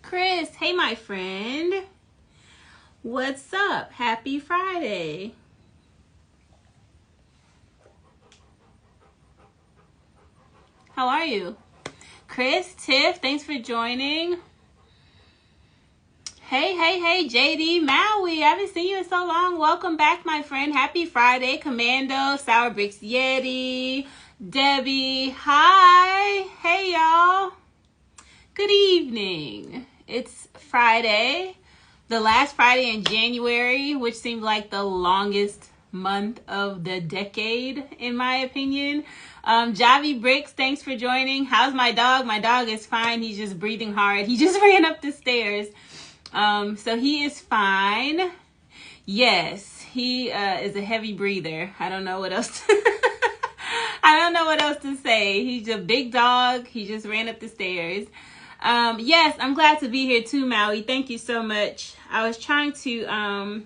Chris. Hey, my friend. What's up? Happy Friday. How are you? Chris, Tiff, thanks for joining. Hey, JD, Maui, I haven't seen you in so long. Welcome back, my friend. Happy Friday. Commando, Sour Bricks Yeti, Debbie, hi. Hey, y'all. Good evening. It's Friday, the last Friday in January, which seemed like the longest month of the decade, in my opinion. Javi Bricks, thanks for joining. How's my dog? My dog is fine. He's just breathing hard. He just ran up the stairs. So he is fine. Yes, he is a heavy breather. I don't know what else to say. He's a big dog. He just ran up the stairs. Yes, I'm glad to be here too, Maui. Thank you so much. I was trying to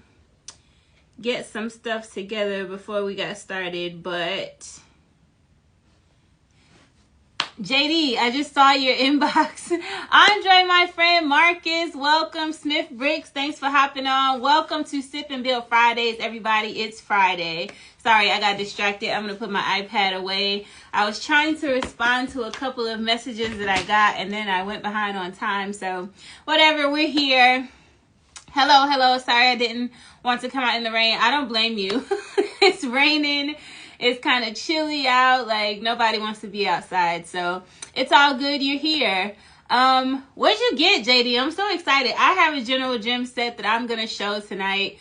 get some stuff together before we got started, but JD, I just saw your inbox. Andre, my friend, Marcus, welcome. Smith Bricks, thanks for hopping on. Welcome to Sip and Build Fridays, everybody. It's Friday. Sorry, I got distracted. I'm going to put my iPad away. I was trying to respond to a couple of messages that I got, and then I went behind on time. So, whatever, we're here. Hello. Sorry I didn't want to come out in the rain. I don't blame you. It's raining. It's kind of chilly out. Like, nobody wants to be outside. So, it's all good. You're here. What'd you get, JD? I'm so excited. I have a General Gym set that I'm going to show tonight.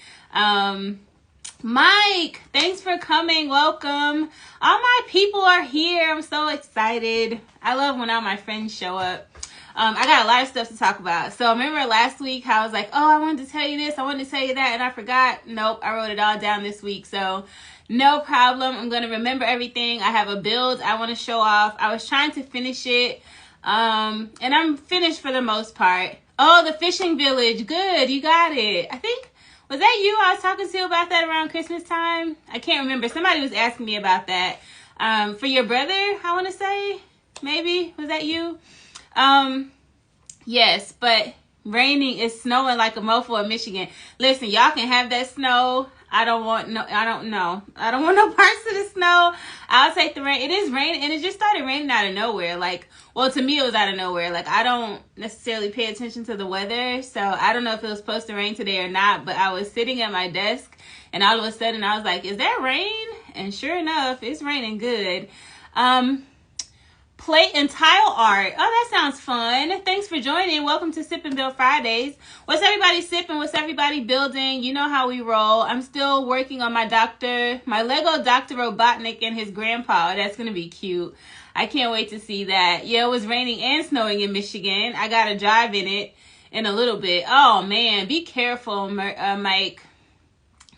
Mike, thanks for coming. Welcome. All my people are here. I'm so excited. I love when all my friends show up. I got a lot of stuff to talk about. So remember last week how I was like, oh, I wanted to tell you this, I wanted to tell you that, and I forgot. Nope, I wrote it all down this week. So no problem. I'm going to remember everything. I have a build I want to show off. I was trying to finish it, and I'm finished for the most part. Oh, the fishing village. Good. You got it. I think, was that you I was talking to about that around Christmas time? I can't remember. Somebody was asking me about that. For your brother, I want to say. Maybe. Was that you? Yes, but raining is snowing like a mofo in Michigan. Listen, y'all can have that snow. I don't want no parts of the snow. I'll take the rain. It is raining, and it just started raining out of nowhere. Like, well, to me, it was out of nowhere. Like, I don't necessarily pay attention to the weather, so I don't know if it was supposed to rain today or not, but I was sitting at my desk, and all of a sudden, I was like, is that rain? And sure enough, it's raining good. Plate and tile art. Oh, that sounds fun. Thanks for joining. Welcome to Sip and Build Fridays. What's everybody sipping? What's everybody building? You know how we roll. I'm still working on my Lego Dr. Robotnik and his grandpa. That's going to be cute. I can't wait to see that. Yeah, it was raining and snowing in Michigan. I got to drive in it in a little bit. Oh, man. Be careful, Mike.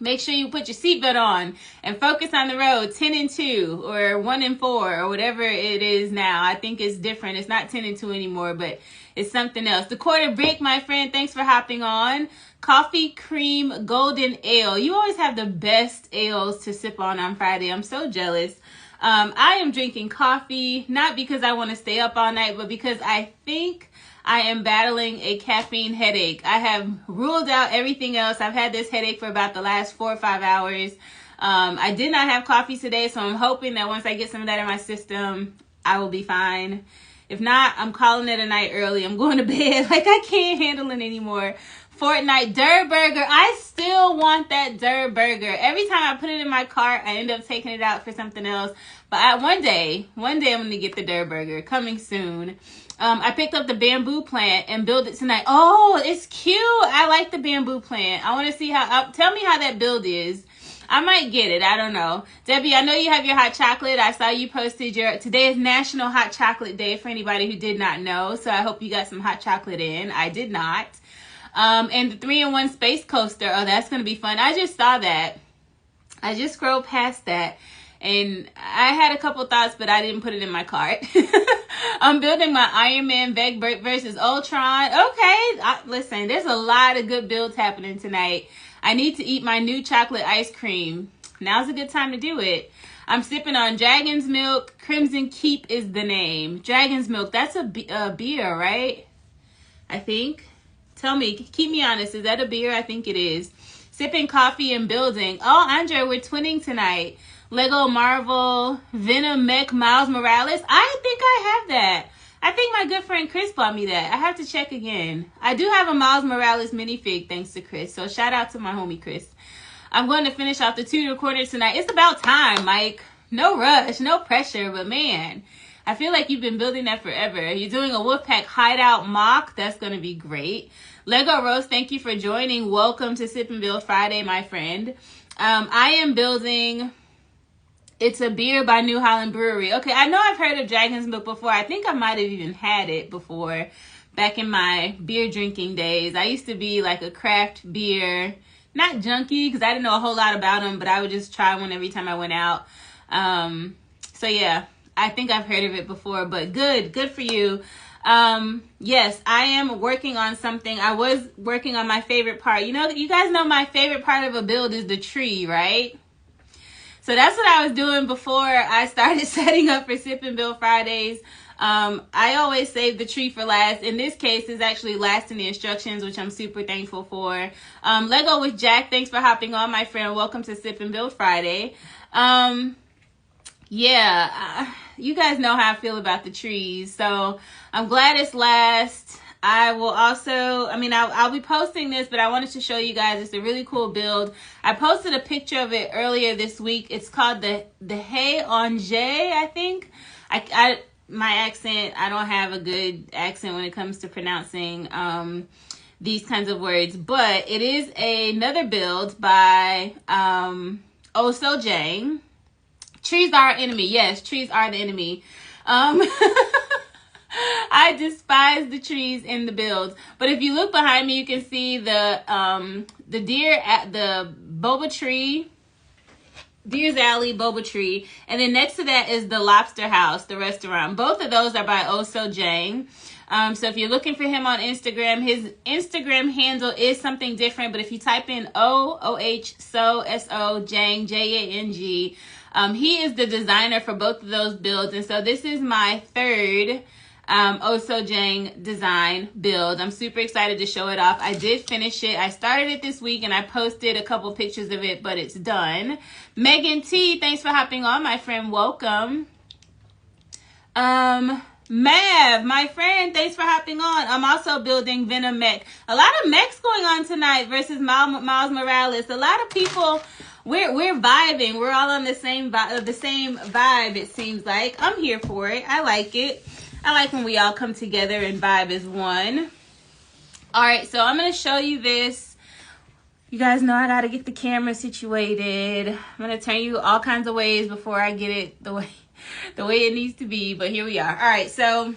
Make sure you put your seatbelt on and focus on the road. 10 and 2 or 1 and 4 or whatever it is now. I think it's different. It's not 10 and 2 anymore, but it's something else. The Quarter Brick, my friend, thanks for hopping on. Coffee Cream Golden Ale. You always have the best ales to sip on Friday. I'm so jealous. I am drinking coffee, not because I want to stay up all night, but because I think I am battling a caffeine headache. I have ruled out everything else. I've had this headache for about the last 4 or 5 hours. I did not have coffee today, so I'm hoping that once I get some of that in my system, I will be fine. If not, I'm calling it a night early. I'm going to bed. Like, I can't handle it anymore. Fortnite Durr Burger. I still want that Durr Burger. Every time I put it in my cart, I end up taking it out for something else. But one day I'm going to get the Durr Burger. Coming soon. I picked up the bamboo plant and build it tonight. Oh, it's cute. I like the bamboo plant. I want to see tell me how that build is. I might get it. I don't know. Debbie, I know you have your hot chocolate. I saw you posted today is National Hot Chocolate Day for anybody who did not know. So I hope you got some hot chocolate in. I did not. And the 3-in-1 Space Coaster. Oh, that's going to be fun. I just saw that. I just scrolled past that. And I had a couple thoughts, but I didn't put it in my cart. I'm building my Iron Man Veg versus Ultron. Okay, listen, there's a lot of good builds happening tonight. I need to eat my new chocolate ice cream. Now's a good time to do it. I'm sipping on Dragon's Milk. Crimson Keep is the name. Dragon's Milk, that's a beer, right? I think. Tell me, keep me honest. Is that a beer? I think it is. Sipping coffee and building. Oh, Andre, we're twinning tonight. Lego Marvel Venom Mech Miles Morales. I think I have that. I think my good friend Chris bought me that. I have to check again. I do have a Miles Morales minifig thanks to Chris. So shout out to my homie Chris. I'm going to finish off the 2 corner tonight. It's about time, Mike. No rush, no pressure, but man, I feel like you've been building that forever. You're doing a Wolfpack Hideout mock. That's going to be great. Lego Rose, thank you for joining. Welcome to Sip and Build Friday, my friend. I am building, it's a beer by New Holland Brewery. Okay, I know I've heard of Dragon's Milk before. I think I might have even had it before back in my beer drinking days. I used to be like a craft beer, not junkie, because I didn't know a whole lot about them, but I would just try one every time I went out. So yeah, I think I've heard of it before, but good for you. Yes, I am working on something. I was working on my favorite part. You know, you guys know my favorite part of a build is the tree, right? So that's what I was doing before I started setting up for Sip and Build Fridays. I always save the tree for last. In this case, it's actually last in the instructions, which I'm super thankful for. Lego with Jack, thanks for hopping on, my friend. Welcome to Sip and Build Friday. You guys know how I feel about the trees, so I'm glad it's last. I will also, I'll be posting this, but I wanted to show you guys. It's a really cool build. I posted a picture of it earlier this week. It's called the Hey Angers, I think. My accent, I don't have a good accent when it comes to pronouncing these kinds of words, but it is another build by Oh So Jang. Trees are our enemy. Yes, trees are the enemy. I despise the trees in the builds. But if you look behind me, you can see the deer at the boba tree, Deer's Alley boba tree. And then next to that is the Lobster House, the restaurant. Both of those are by Oh So Jang. So if you're looking for him on Instagram, his Instagram handle is something different. But if you type in OOH So SO Jang JANG, he is the designer for both of those builds. And so this is my third Oh So Jang design build. I'm super excited to show it off. I did finish it. I started it this week and I posted a couple pictures of it, but it's done. Megan T, thanks for hopping on, my friend. Welcome. Mav, my friend, thanks for hopping on. I'm also building Venom Mech. A lot of mechs going on tonight versus Miles Morales. A lot of people, we're vibing. We're all on the same vibe, it seems like. I'm here for it. I like it. I like when we all come together and vibe as one. All right, so I'm going to show you this. You guys know I got to get the camera situated. I'm going to turn you all kinds of ways before I get it the way it needs to be. But here we are. All right, so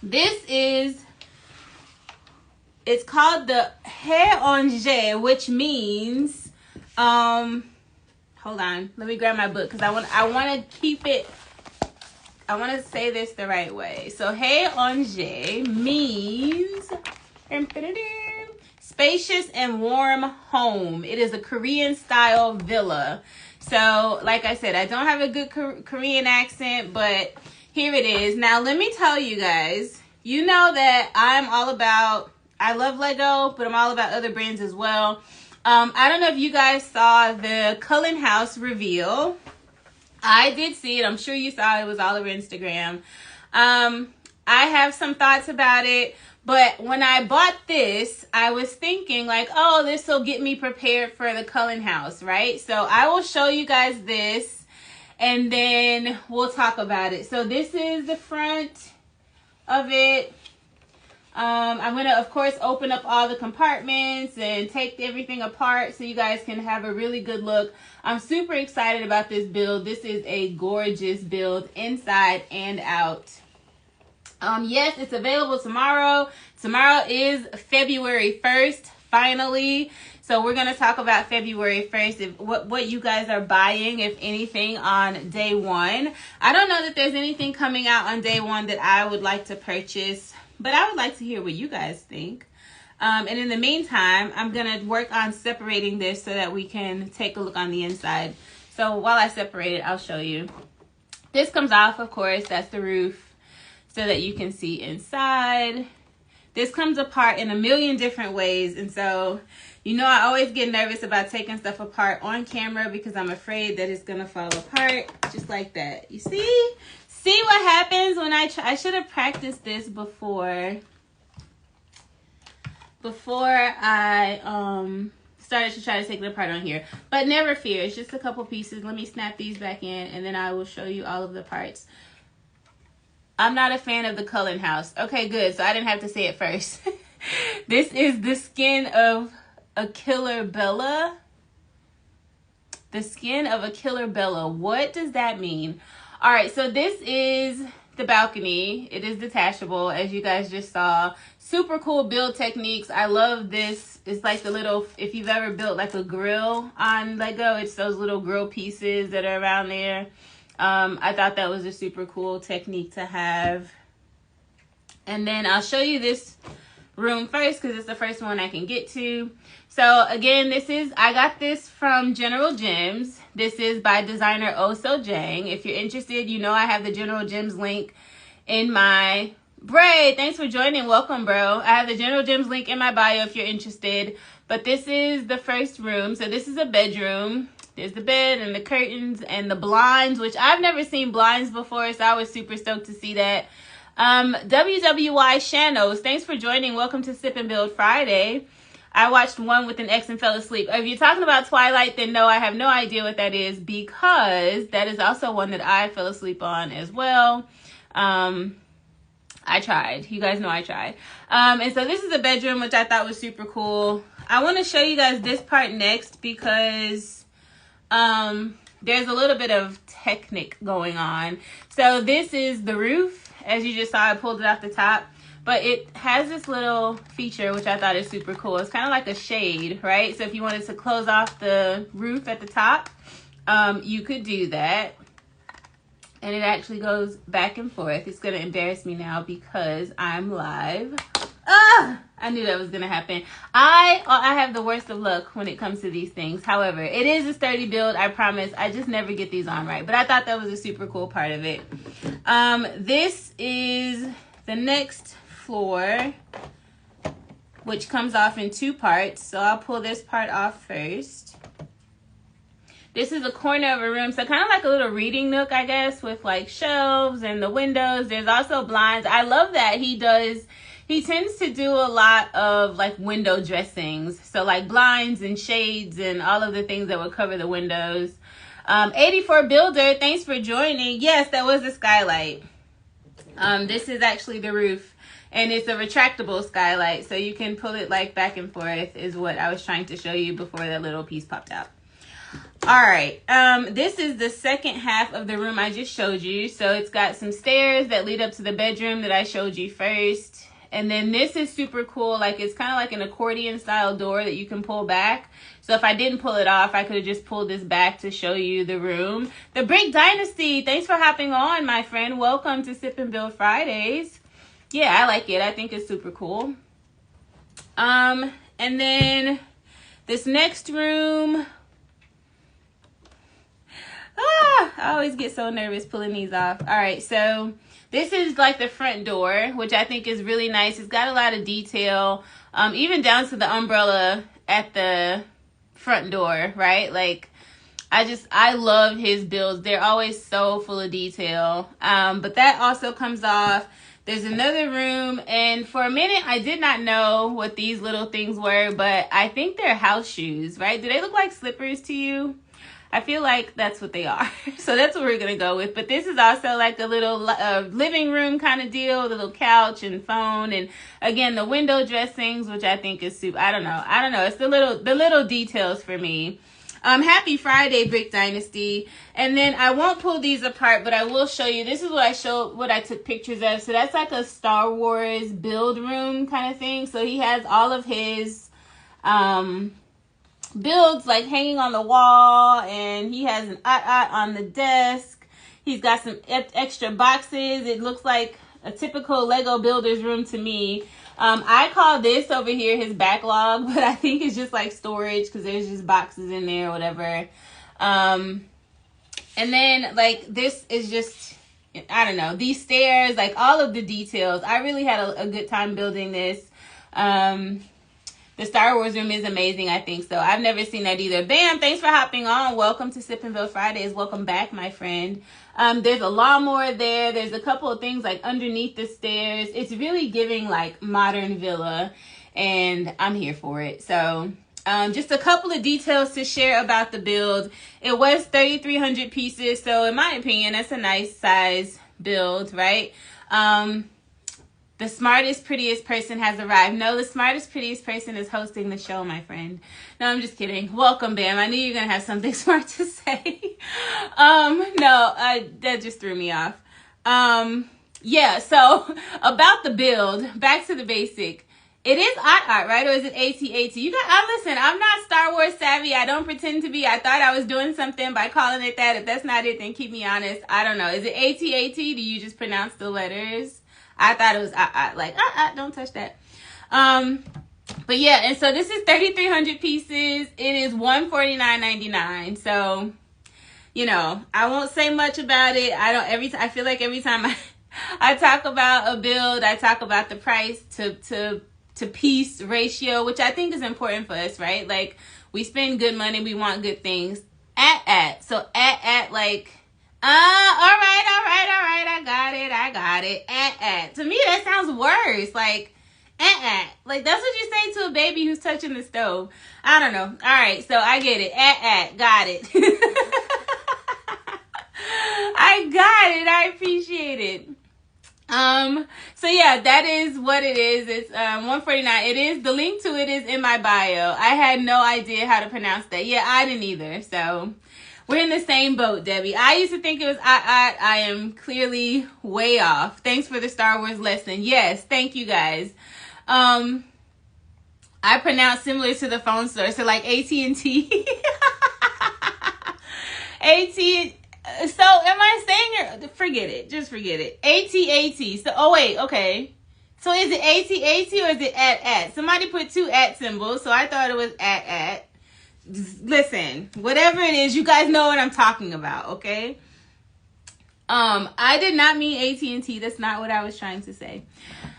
this is, it's called the Hey Angers, which means, hold on. Let me grab my book because I want to keep it. I want to say this the right way. So, Hey Angers means spacious and warm home. It is a Korean style villa. So, like I said, I don't have a good Korean accent, but here it is. Now, let me tell you guys, you know that I love Lego, but I'm all about other brands as well. I don't know if you guys saw the Cullen House reveal. I did see it. I'm sure you saw it. It was all over Instagram. I have some thoughts about it. But when I bought this, I was thinking like, oh, this will get me prepared for the Cullen House, right? So I will show you guys this and then we'll talk about it. So this is the front of it. I'm going to, of course, open up all the compartments and take everything apart so you guys can have a really good look. I'm super excited about this build. This is a gorgeous build inside and out. Yes, it's available tomorrow. Tomorrow is February 1st, finally. So we're going to talk about February 1st, what you guys are buying, if anything, on day one. I don't know that there's anything coming out on day one that I would like to purchase, but I would like to hear what you guys think. And in the meantime, I'm going to work on separating this so that we can take a look on the inside. So while I separate it, I'll show you. This comes off, of course, that's the roof, so that you can see inside. this comes apart in a million different ways. And so, you know, I always get nervous about taking stuff apart on camera because I'm afraid that it's going to fall apart just like that. You see? See what happens when I try? I should have practiced this before I started to try to take it apart on here. But never fear. It's just a couple pieces. Let me snap these back in and then I will show you all of the parts. I'm not a fan of the Cullen house. Okay, good. So I didn't have to say it first. This is the skin of a killer Bella. The skin of a killer Bella. What does that mean? All right, so this is the balcony. It is detachable, as you guys just saw. Super cool build techniques. I love this. It's like the little, if you've ever built like a grill on Lego, it's those little grill pieces that are around there. I thought that was a super cool technique to have. And then I'll show you this room first because it's the first one I can get to. So again, I got this from General Gems. This is by designer Oh So Jang. If you're interested, you know I have the General Gems link in my Bray. Thanks for joining. Welcome, bro. I have the General Gems link in my bio if you're interested. But this is the first room. So this is a bedroom. There's the bed and the curtains and the blinds, which I've never seen blinds before, so I was super stoked to see that. WWY Shanos, thanks for joining. Welcome to Sip and Build Friday. I watched One with an X and fell asleep. If you're talking about Twilight, then no, I have no idea what that is because that is also one that I fell asleep on as well. I tried. You guys know I tried. And so this is a bedroom, which I thought was super cool. I want to show you guys this part next because there's a little bit of technique going on. So this is the roof. As you just saw, I pulled it off the top. But it has this little feature, which I thought is super cool. It's kind of like a shade, right? So if you wanted to close off the roof at the top, you could do that. And it actually goes back and forth. It's going to embarrass me now because I'm live. Ah! I knew that was going to happen. I have the worst of luck when it comes to these things. However, it is a sturdy build, I promise. I just never get these on right. But I thought that was a super cool part of it. This is the next floor, which comes off in two parts. So I'll pull this part off first. This is a corner of a room, so kind of like a little reading nook, I guess, with like shelves and the windows. There's also blinds. I love that he tends to do a lot of like window dressings. So like blinds and shades and all of the things that would cover the windows. 84 Builder, thanks for joining. Yes, that was the skylight. This is actually the roof. And it's a retractable skylight, so you can pull it like back and forth is what I was trying to show you before that little piece popped out. All right, this is the second half of the room I just showed you. So it's got some stairs that lead up to the bedroom that I showed you first. And then this is super cool. Like it's kind of like an accordion style door that you can pull back. So if I didn't pull it off, I could have just pulled this back to show you the room. The Brick Dynasty, thanks for hopping on, my friend. Welcome to Sip and Build Fridays. Yeah, I like it. I think it's super cool. And then this next room. I always get so nervous pulling these off. All right, so this is like the front door, which I think is really nice. It's got a lot of detail, even down to the umbrella at the front door, right? Like, I love his builds. They're always so full of detail. But that also comes off. There's another room, and for a minute, I did not know what these little things were, but I think they're house shoes, right? Do they look like slippers to you? I feel like that's what they are. So that's what we're going to go with. But this is also like a little living room kind of deal, the little couch and phone. And again, the window dressings, which I think is super. I don't know. It's the little details for me. Happy Friday, Brick Dynasty. And then I won't pull these apart, but I will show you. This is what I took pictures of. So that's like a Star Wars build room kind of thing. So he has all of his builds like hanging on the wall, and he has an on the desk. He's got some extra boxes. It looks like a typical Lego builder's room to me. I call this over here his backlog, but I think it's just like storage because there's just boxes in there or whatever. And then like this is just I don't know, these stairs, like all of the details. I really had a good time building this. The Star Wars room is amazing, I think so. I've never seen that either. Bam, thanks for hopping on. Welcome to Sip and Build Fridays. Welcome back, my friend. There's a lawnmower there. There's a couple of things like underneath the stairs. It's really giving like modern villa, and I'm here for it. So just a couple of details to share about the build. It was 3,300 pieces. So in my opinion, that's a nice size build, right? The smartest, prettiest person has arrived. No, the smartest, prettiest person is hosting the show, my friend. No, I'm just kidding. Welcome, Bam. I knew you were going to have something smart to say. That just threw me off. Yeah, so about the build, back to the basic. It is art, right? Or is it AT-AT? You got, listen, I'm not Star Wars savvy. I don't pretend to be. I thought I was doing something by calling it that. If that's not it, then keep me honest. I don't know. Is it AT-AT? Do you just pronounce the letters? I thought it was like don't touch that. But yeah, and so this is 3,300 pieces. It is $149.99. So, you know, I won't say much about it. I feel like every time I talk about a build, I talk about the price to piece ratio, which I think is important for us, right? Like, we spend good money, we want good things. So like, all right, I got it. To me, that sounds worse. Like, like that's what you say to a baby who's touching the stove. I don't know. All right, so I get it. Got it. I got it. I appreciate it. So yeah, that is what it is. It's $149. It is, the link to it is in my bio. I had no idea how to pronounce that. Yeah, I didn't either. So we're in the same boat, Debbie. I used to think it was I am clearly way off. Thanks for the Star Wars lesson. Yes, thank you guys. I pronounce similar to the phone store, so like AT&T. So am I saying it? Forget it. Just forget it. AT-AT. So, oh wait, okay. So is it AT-AT or is it at? Somebody put 2 at symbols, so I thought it was at. Listen, whatever it is, you guys know what I'm talking about, okay? I did not mean AT&T. That's not what I was trying to say.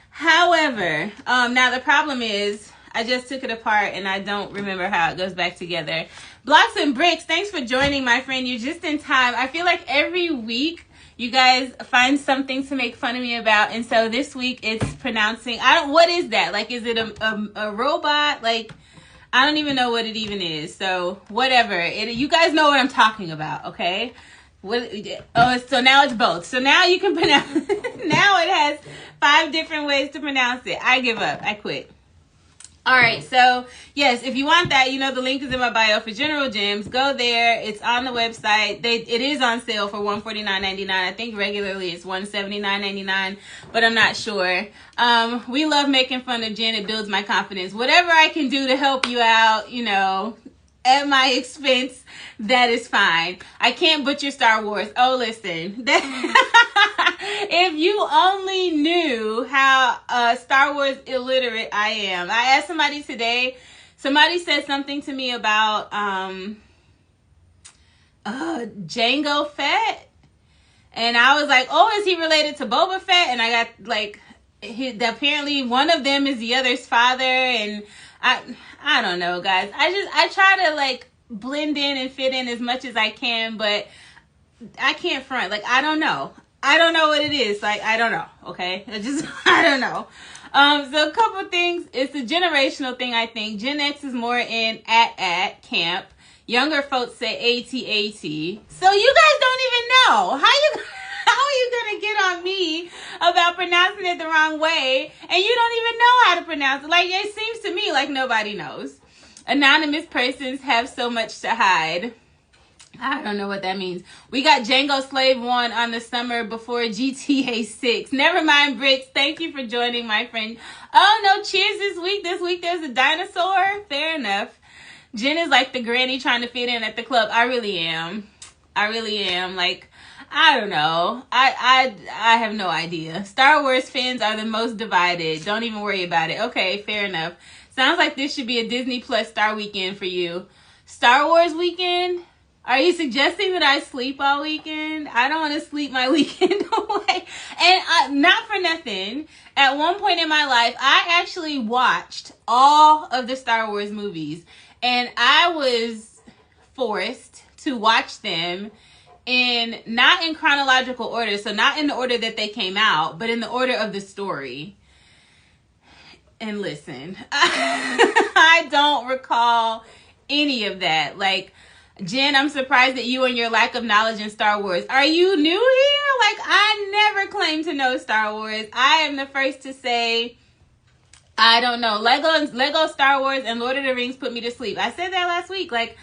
However, now the problem is I just took it apart and I don't remember how it goes back together. Blocks and Bricks, thanks for joining, my friend. You're just in time. I feel like every week you guys find something to make fun of me about, and so this week it's pronouncing. What is that? Like, is it a robot? Like, I don't even know what it even is. So whatever. You guys know what I'm talking about, okay? So now it's both. So now you can pronounce. Now it has 5 different ways to pronounce it. I give up. I quit. All right, so yes, if you want that, you know the link is in my bio for General Gems. Go there. It's on the website. It is on sale for $149.99. I think regularly it's $179.99, but I'm not sure. We love making fun of Jen. It builds my confidence. Whatever I can do to help you out, you know, at my expense, that is fine. I can't butcher Star Wars. Oh, listen. If you only knew how Star Wars illiterate I am. I asked somebody today, somebody said something to me about Jango Fett. And I was like, oh, is he related to Boba Fett? And I got like, apparently one of them is the other's father. And I don't know, guys. I try to like blend in and fit in as much as I can, but I can't front. Like, I don't know. I don't know what it is. Like, I don't know. Okay. I don't know. So a couple things. It's a generational thing, I think. Gen X is more in at camp. Younger folks say AT-AT. So you guys don't even know. How are you going to get on me about pronouncing it the wrong way and you don't even know how to pronounce it? Like, it seems to me like nobody knows. Anonymous persons have so much to hide. I don't know what that means. We got Django Slave 1 on the summer before GTA 6. Never mind, Bricks. Thank you for joining, my friend. Oh, no cheers this week. This week there's a dinosaur. Fair enough. Jen is like the granny trying to fit in at the club. I really am. Like, I don't know. I have no idea. Star Wars fans are the most divided. Don't even worry about it. Okay, fair enough. Sounds like this should be a Disney Plus Star Weekend for you. Star Wars weekend? Are you suggesting that I sleep all weekend? I don't want to sleep my weekend away. And not for nothing, at one point in my life, I actually watched all of the Star Wars movies. And I was forced to watch them not in chronological order. So not in the order that they came out, but in the order of the story. And listen, I don't recall any of that. Like, Jen, I'm surprised at you and your lack of knowledge in Star Wars. Are you new here? Like, I never claimed to know Star Wars. I am the first to say, I don't know. Lego Star Wars and Lord of the Rings put me to sleep. I said that last week. Like,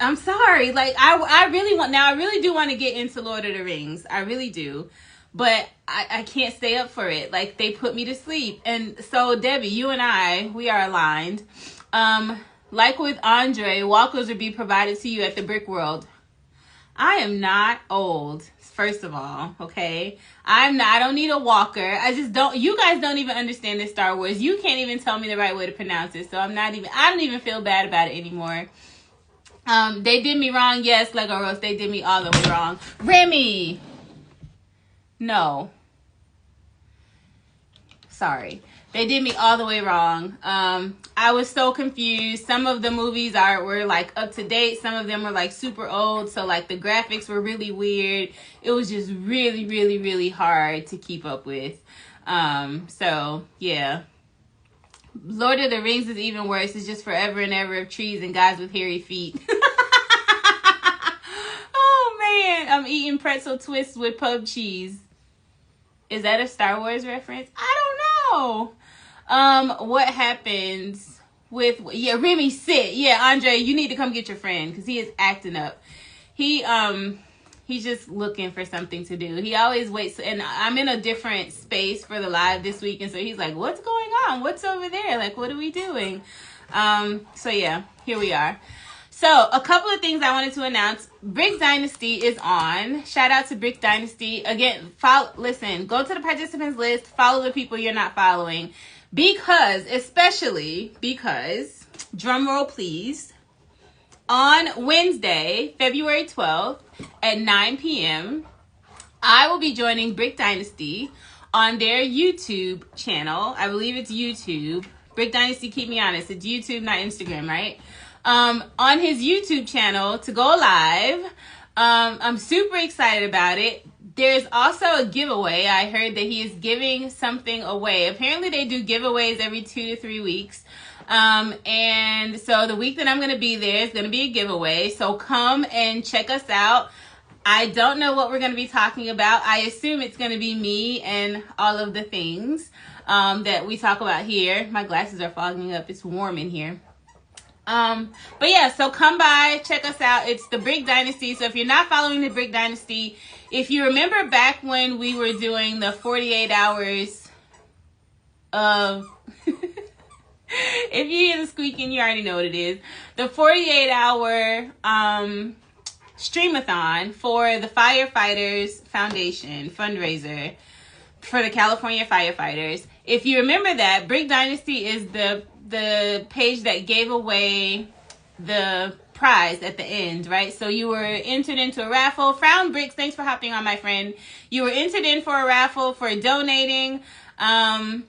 I'm sorry. Like, I really do want to get into Lord of the Rings. I really do. But I can't stay up for it. Like, they put me to sleep. And so, Debbie, you and we are aligned. Like with Andre, walkers would be provided to you at the Brick World. I am not old, first of all, okay? I don't need a walker. You guys don't even understand this Star Wars. You can't even tell me the right way to pronounce it. So I don't even feel bad about it anymore. They did me wrong. Yes, Lego Roast, they did me all the way wrong. Remy! No. Sorry. They did me all the way wrong. I was so confused. Some of the movies were like up to date. Some of them were like super old. So like the graphics were really weird. It was just really, really, really hard to keep up with. So yeah. Lord of the Rings is even worse. It's just forever and ever of trees and guys with hairy feet. Oh man. I'm eating pretzel twists with pub cheese. Is that a Star Wars reference? I don't know. What happens with, Remy, sit. Yeah, Andre, you need to come get your friend because he is acting up. He's just looking for something to do. He always waits, and I'm in a different space for the live this week, and so he's like, what's going on? What's over there? Like, what are we doing? So yeah, here we are. So a couple of things I wanted to announce. Brick Dynasty is on. Shout out to Brick Dynasty. Again, listen, go to the participants list, follow the people you're not following. Especially because, drum roll please, on Wednesday, February 12th at 9 p.m., I will be joining Brick Dynasty on their YouTube channel. I believe it's YouTube. Brick Dynasty, keep me honest. It's YouTube, not Instagram, right? On his YouTube channel to go live. I'm super excited about it. There's also a giveaway. I heard that he is giving something away. Apparently they do giveaways every 2 to 3 weeks. And so the week that I'm going to be there is going to be a giveaway. So come and check us out. I don't know what we're going to be talking about. I assume it's going to be me and all of the things that we talk about here. My glasses are fogging up. It's warm in here. But yeah, so come by, check us out. It's the Brick Dynasty. So if you're not following the Brick Dynasty, if you remember back when we were doing the 48 hours of, if you hear the squeaking, you already know what it is. The 48-hour streamathon for the Firefighters Foundation fundraiser for the California firefighters. If you remember that, Brick Dynasty is the page that gave away the prize at the end, right? So you were entered into a raffle. Frown Bricks, thanks for hopping on, my friend. You were entered in for a raffle for donating. I'm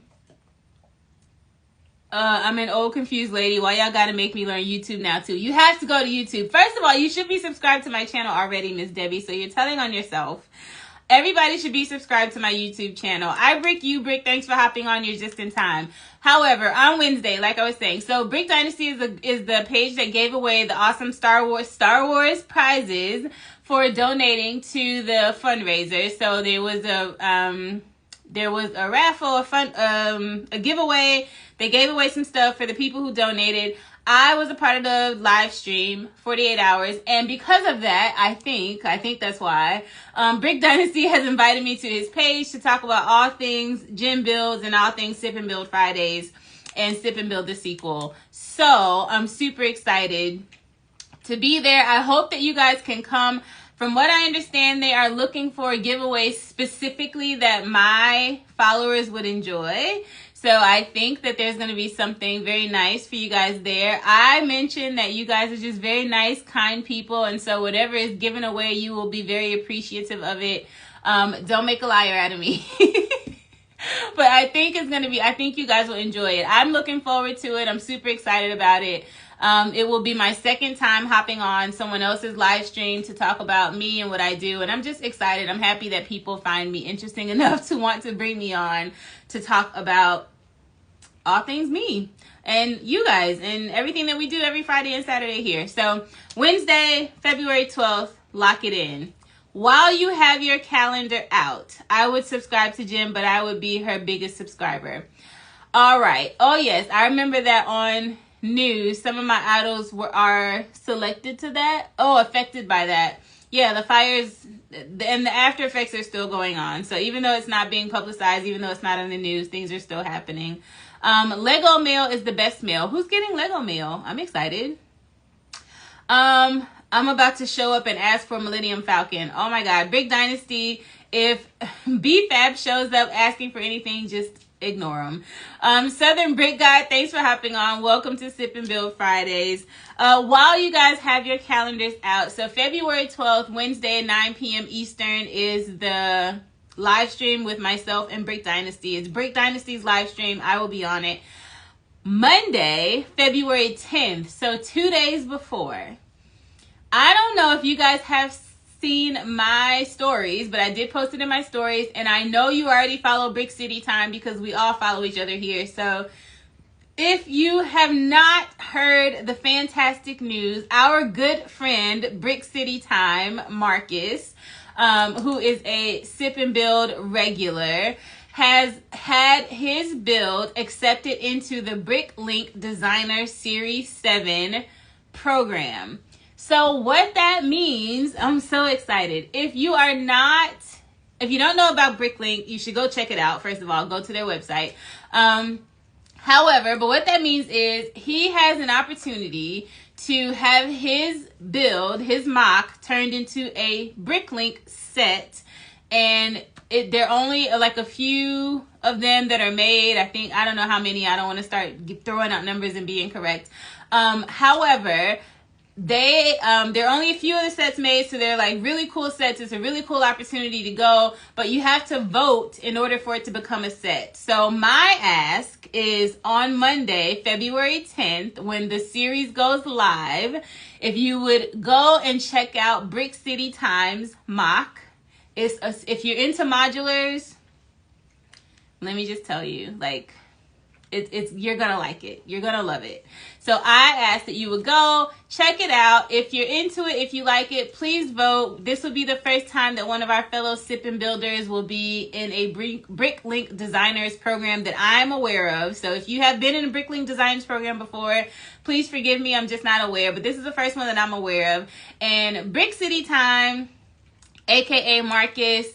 an old confused lady. Why y'all gotta make me learn YouTube now too? You have to go to YouTube. First of all, you should be subscribed to my channel already, Miss Debbie. So you're telling on yourself. Everybody should be subscribed to my YouTube channel. I Brick, you Brick. Thanks for hopping on. You're just in time. However, on Wednesday, like I was saying, so Brick Dynasty is the page that gave away the awesome Star Wars prizes for donating to the fundraiser. So there was a raffle, a giveaway. They gave away some stuff for the people who donated. I was a part of the live stream, 48 hours, and because of that, I think that's why, Brick Dynasty has invited me to his page to talk about all things gym builds and all things Sip and Build Fridays and Sip and Build the sequel. So I'm super excited to be there. I hope that you guys can come. From what I understand, they are looking for a giveaway specifically that my followers would enjoy. So I think that there's going to be something very nice for you guys there. I mentioned that you guys are just very nice, kind people. And so whatever is given away, you will be very appreciative of it. Don't make a liar out of me. But I think I think you guys will enjoy it. I'm looking forward to it. I'm super excited about it. It will be my second time hopping on someone else's live stream to talk about me and what I do. And I'm just excited. I'm happy that people find me interesting enough to want to bring me on to talk about all things me and you guys and everything that we do every Friday and Saturday here. So Wednesday, February 12th, lock it in. While you have your calendar out, I would subscribe to Jen, but I would be her biggest subscriber. All right. Oh, yes. I remember that on news, some of my idols are selected to that. Oh, affected by that. Yeah, the fires and the after effects are still going on. So even though it's not being publicized, even though it's not on the news, things are still happening. Lego mail is the best mail. Who's getting Lego mail? I'm excited. I'm about to show up and ask for Millennium Falcon. Oh my God. Brick Dynasty. If BFAB shows up asking for anything, just ignore him. Southern Brick God, thanks for hopping on. Welcome to Sip and Build Fridays. While you guys have your calendars out, so February 12th, Wednesday, 9 p.m. Eastern is the live stream with myself and Brick Dynasty. It's Brick Dynasty's live stream. I will be on it. Monday, February 10th, so 2 days before. I don't know if you guys have seen my stories, but I did post it in my stories, and I know you already follow Brick City Time because we all follow each other here. So if you have not heard the fantastic news, our good friend Brick City Time, Marcus, who is a Sip and Build regular, has had his build accepted into the Bricklink Designer Series 7 program. So what that means, I'm so excited. If you don't know about Bricklink, you should go check it out. First of all, go to their website. However, but what that means is he has an opportunity to have his build, his mock, turned into a Bricklink set. And there are only like a few of them that are made. I don't know how many. I don't want to start throwing out numbers and be incorrect. However, there are only a few of the sets made, so they're like really cool sets. It's a really cool opportunity to go, but you have to vote in order for it to become a set. So my ask is on Monday, February 10th, when the series goes live, if you would go and check out Brick City Times mock. If you're into modulars, let me just tell you, like, you're gonna like it. You're gonna love it. So I ask that you would go check it out. If you're into it, if you like it, please vote. This will be the first time that one of our fellow Sip and Builders will be in a Bricklink Designers program that I'm aware of. So if you have been in a Bricklink Designers program before, please forgive me. I'm just not aware, but this is the first one that I'm aware of. And Brick City Time, aka Marcus,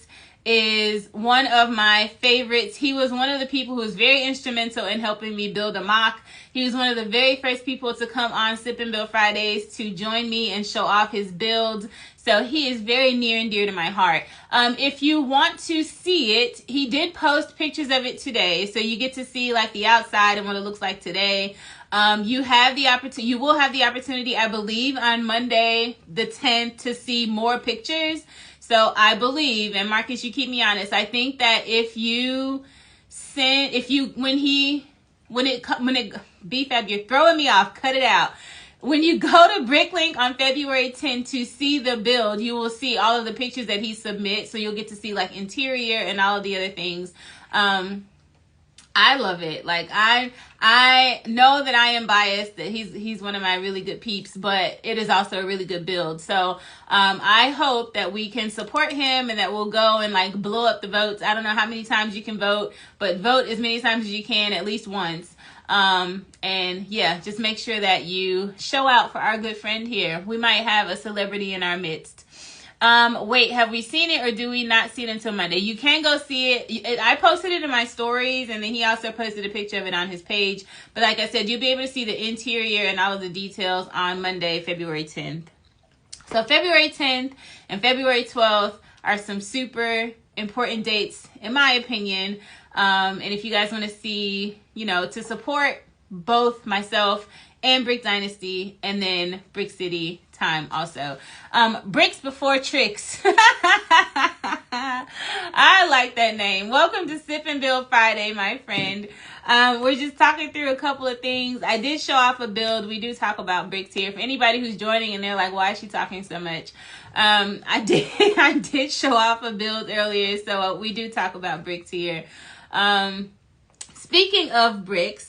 is one of my favorites. He was one of the people who was very instrumental in helping me build a mock. He was one of the very first people to come on Sip and Build Fridays to join me and show off his builds. So he is very near and dear to my heart. If you want to see it, he did post pictures of it today. So you get to see like the outside and what it looks like today. You will have the opportunity, I believe, on Monday the 10th to see more pictures. So I believe, and Marcus, you keep me honest, I think that BFAB, you're throwing me off, cut it out. When you go to Bricklink on February 10th to see the build, you will see all of the pictures that he submits. So you'll get to see like interior and all of the other things. I love it. Like I know that I am biased, that he's one of my really good peeps, but it is also a really good build. So I hope that we can support him and that we'll go and like blow up the votes. I don't know how many times you can vote, but vote as many times as you can, at least once. And yeah, just make sure that you show out for our good friend here. We might have a celebrity in our midst. Wait, have we seen it or do we not see it until Monday? You can go see it. I posted it in my stories, and then he also posted a picture of it on his page. But like I said, you'll be able to see the interior and all of the details on Monday, February 10th. So February 10th and February 12th are some super important dates, in my opinion. And if you guys want to see, to support both myself and Brick Dynasty, and then Brick City time also. Bricks before tricks. I like that name. Welcome to Sip and Build Friday, my friend. We're just talking through a couple of things. I did show off a build. We do talk about bricks here. For anybody who's joining and they're like, why is she talking so much? I did show off a build earlier, so we do talk about bricks here. Speaking of bricks,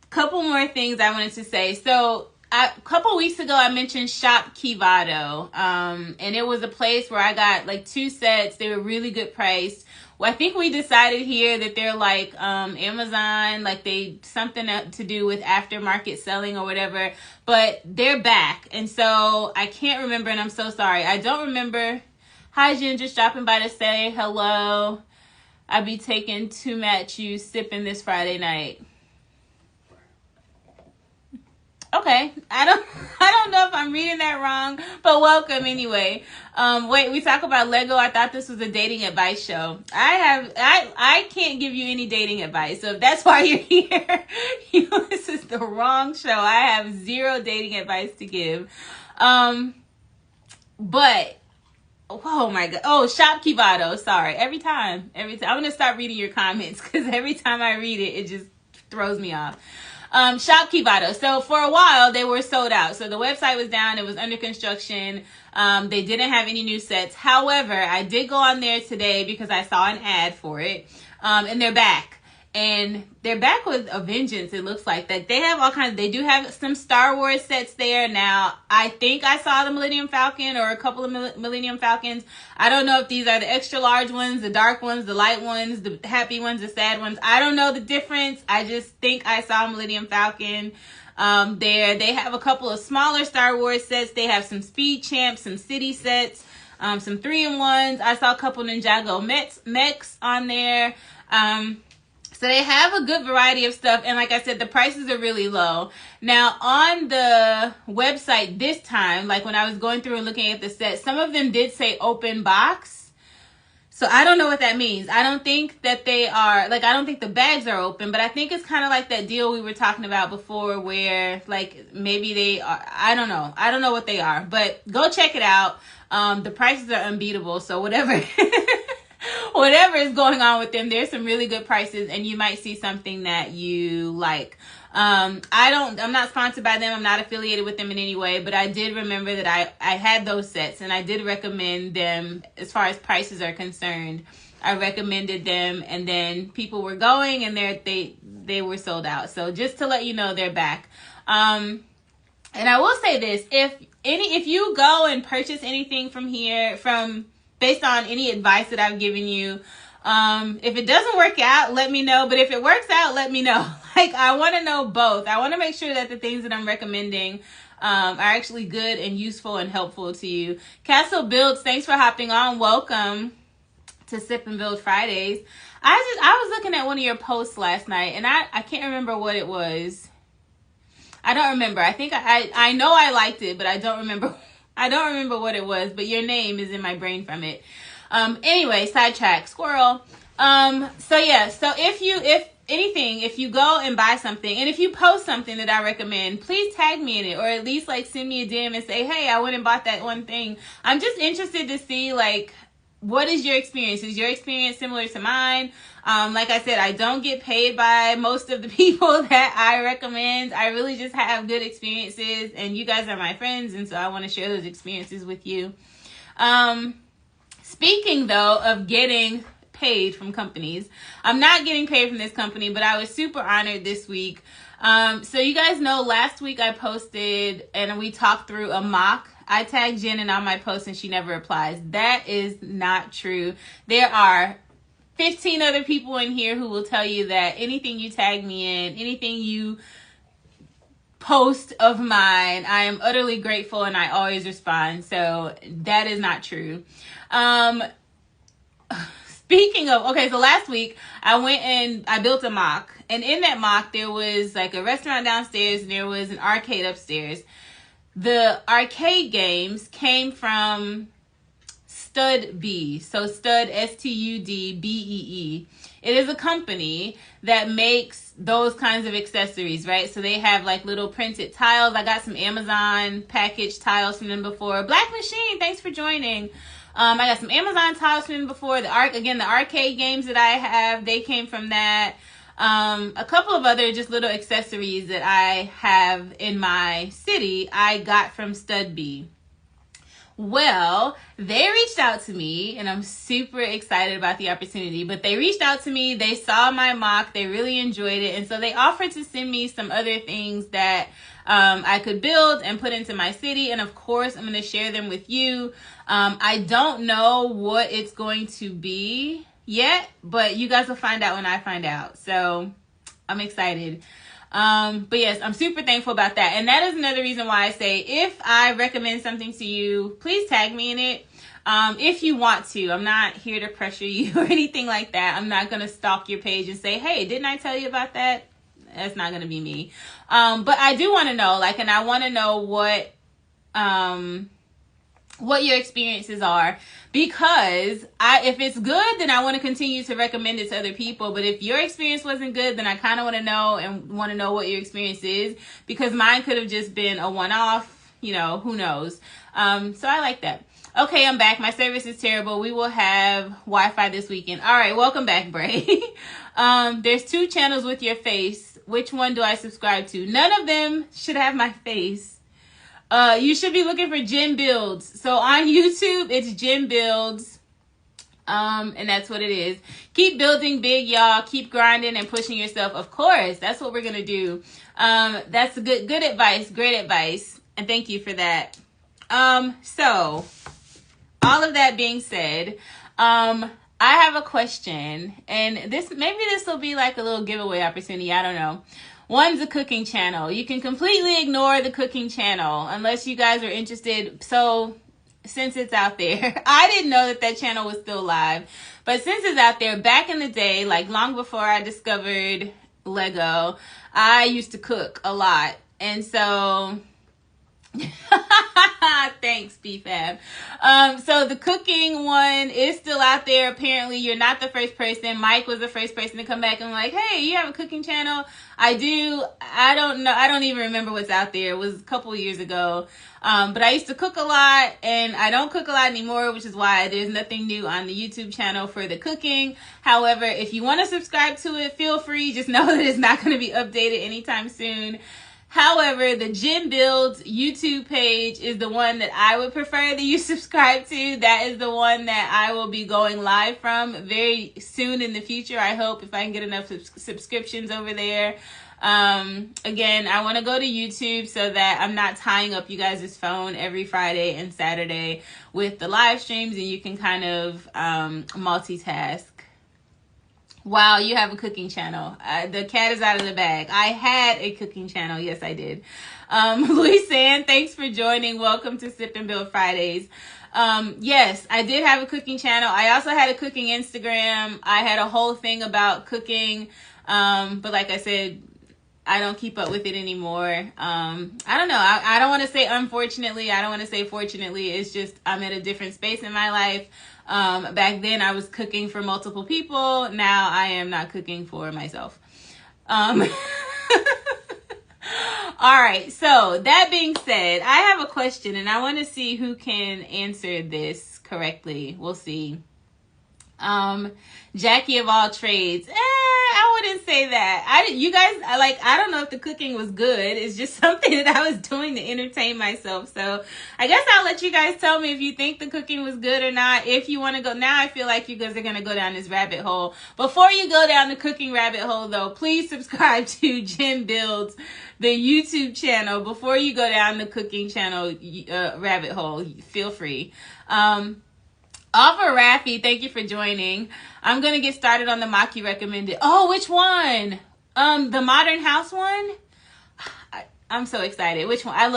couple more things I wanted to say. So a couple weeks ago, I mentioned Shop Kivado, and it was a place where I got like 2 sets. They were really good priced. Well, I think we decided here that they're like Amazon, like they something to do with aftermarket selling or whatever, but they're back. And so I can't remember, and I'm so sorry. I don't remember. Hi, Jen, just dropping by to say hello. I'll be taking 2 Matthews sipping this Friday night. Okay, I don't know if I'm reading that wrong, but welcome anyway. Wait, we talk about Lego. I thought this was a dating advice show. I can't give you any dating advice. So if that's why you're here, this is the wrong show. I have 0 dating advice to give. But oh my God. Oh, Shop Kivado. Sorry. Every time. I'm going to start reading your comments because every time I read it, it just throws me off. Shop Kivado. So for a while they were sold out. So the website was down. It was under construction. They didn't have any new sets. However, I did go on there today because I saw an ad for it. And they're back. And they're back with a vengeance, it looks like. That they have all kinds. They do have some Star Wars sets there. Now, I think I saw the Millennium Falcon or a couple of Millennium Falcons. I don't know if these are the extra large ones, the dark ones, the light ones, the happy ones, the sad ones. I don't know the difference. I just think I saw Millennium Falcon there. They have a couple of smaller Star Wars sets. They have some Speed Champs, some City sets, some 3-in-1s. I saw a couple Ninjago mechs on there. So they have a good variety of stuff. And like I said, the prices are really low. Now, on the website this time, like when I was going through and looking at the set, some of them did say open box. So I don't know what that means. I don't think that they are, like, I don't think the bags are open, but I think it's kind of like that deal we were talking about before where, like, maybe they are, I don't know. I don't know what they are, but go check it out. The prices are unbeatable. So whatever. Whatever is going on with them, there's some really good prices and you might see something that you like. I'm not sponsored by them. I'm not affiliated with them in any way, but I did remember that I had those sets and I did recommend them as far as prices are concerned. I recommended them and then people were going and they were sold out. So just to let you know, they're back. And I will say this, if you go and purchase anything from here, based on any advice that I've given you, if it doesn't work out, let me know. But if it works out, let me know. Like, I want to know both. I want to make sure that the things that I'm recommending are actually good and useful and helpful to you. Castle Builds, thanks for hopping on. Welcome to Sip and Build Fridays. I was looking at one of your posts last night, and I can't remember what it was. I don't remember. I think I know I liked it, but I don't remember. I don't remember what it was, but your name is in my brain from it. Anyway, sidetrack, squirrel. So yeah, so if you go and buy something, and if you post something that I recommend, please tag me in it, or at least like send me a DM and say, hey, I went and bought that one thing. I'm just interested to see, like, what is your experience? Is your experience similar to mine? Like I said, I don't get paid by most of the people that I recommend. I really just have good experiences, and you guys are my friends, and so I want to share those experiences with you. Speaking, though, of getting paid from companies, I'm not getting paid from this company, but I was super honored this week. So you guys know last week I posted and we talked through a mock. I tagged Jen in on my post and she never replies. That is not true. There are 15 other people in here who will tell you that anything you tag me in, anything you post of mine, I am utterly grateful and I always respond. So that is not true. Speaking of, okay, so last week I went and I built a mock, and in that mock there was like a restaurant downstairs and there was an arcade upstairs. The arcade games came from Stud Bee. So Stud, STUDBEE. It is a company that makes those kinds of accessories, right? So they have like little printed tiles. I got some Amazon packaged tiles from them before. Black Machine, thanks for joining. I got some Amazon tiles from them before. The arcade games that I have, they came from that. A couple of other just little accessories that I have in my city, I got from Stud Bee. Well, they reached out to me, and I'm super excited about the opportunity, but they reached out to me, they saw my mock, they really enjoyed it, and so they offered to send me some other things that I could build and put into my city, and of course, I'm going to share them with you. I don't know what it's going to be yet, but you guys will find out when I find out, so I'm excited. But yes, I'm super thankful about that. And that is another reason why I say, if I recommend something to you, please tag me in it. If you want to. I'm not here to pressure you or anything like that. I'm not going to stalk your page and say, hey, didn't I tell you about that? That's not going to be me. But I do want to know, like, and I want to know what your experiences are, because if it's good, then I want to continue to recommend it to other people. But if your experience wasn't good, then I kind of want to know what your experience is, because mine could have just been a one-off, who knows. So I like that. Okay, I'm back. My service is terrible. We will have Wi-Fi this weekend. All right, welcome back, Bray. There's 2 channels with your face. Which one do I subscribe to? None of them should have my face. You should be looking for Gym Builds. So on YouTube, it's Gym Builds. And that's what it is. Keep building big, y'all. Keep grinding and pushing yourself. Of course, that's what we're going to do. That's good advice. Great advice. And thank you for that. So all of that being said, I have a question, and maybe this will be like a little giveaway opportunity. I don't know. One's a cooking channel. You can completely ignore the cooking channel unless you guys are interested. So since it's out there, I didn't know that channel was still live, but since it's out there, back in the day, like long before I discovered Lego, I used to cook a lot. And so thanks, BFAB. So the cooking one is still out there. Apparently, you're not the first person. Mike was the first person to come back and like, hey, you have a cooking channel? I do. I don't know. I don't even remember what's out there. It was a couple of years ago. But I used to cook a lot, and I don't cook a lot anymore, which is why there's nothing new on the YouTube channel for the cooking. However, if you want to subscribe to it, feel free. Just know that it's not going to be updated anytime soon. However, the Gym Builds YouTube page is the one that I would prefer that you subscribe to. That is the one that I will be going live from very soon in the future. I hope, if I can get enough subscriptions over there. Again, I want to go to YouTube so that I'm not tying up you guys' phone every Friday and Saturday with the live streams, and you can kind of multitask. Wow, you have a cooking channel. The cat is out of the bag. I had a cooking channel. Yes, I did. Louis Sand, thanks for joining. Welcome to Sip and Build Fridays. Yes, I did have a cooking channel. I also had a cooking Instagram. I had a whole thing about cooking. But like I said, I don't keep up with it anymore. I don't know. I don't want to say unfortunately. I don't want to say fortunately. It's just I'm at a different space in my life. Back then I was cooking for multiple people. Now I am not cooking for myself. All right. So that being said, I have a question, and I want to see who can answer this correctly. We'll see. Jackie of all trades. I wouldn't say that. I don't know if the cooking was good. It's just something that I was doing to entertain myself. So I guess I'll let you guys tell me if you think the cooking was good or not. If you want to go, now I feel like you guys are going to go down this rabbit hole. Before you go down the cooking rabbit hole though, please subscribe to Gym Builds, the YouTube channel, before you go down the cooking channel rabbit hole. Feel free. Alpha Raffi, thank you for joining. I'm going to get started on the mock you recommended. Oh, which one? The Modern House one? I'm so excited. Which one? I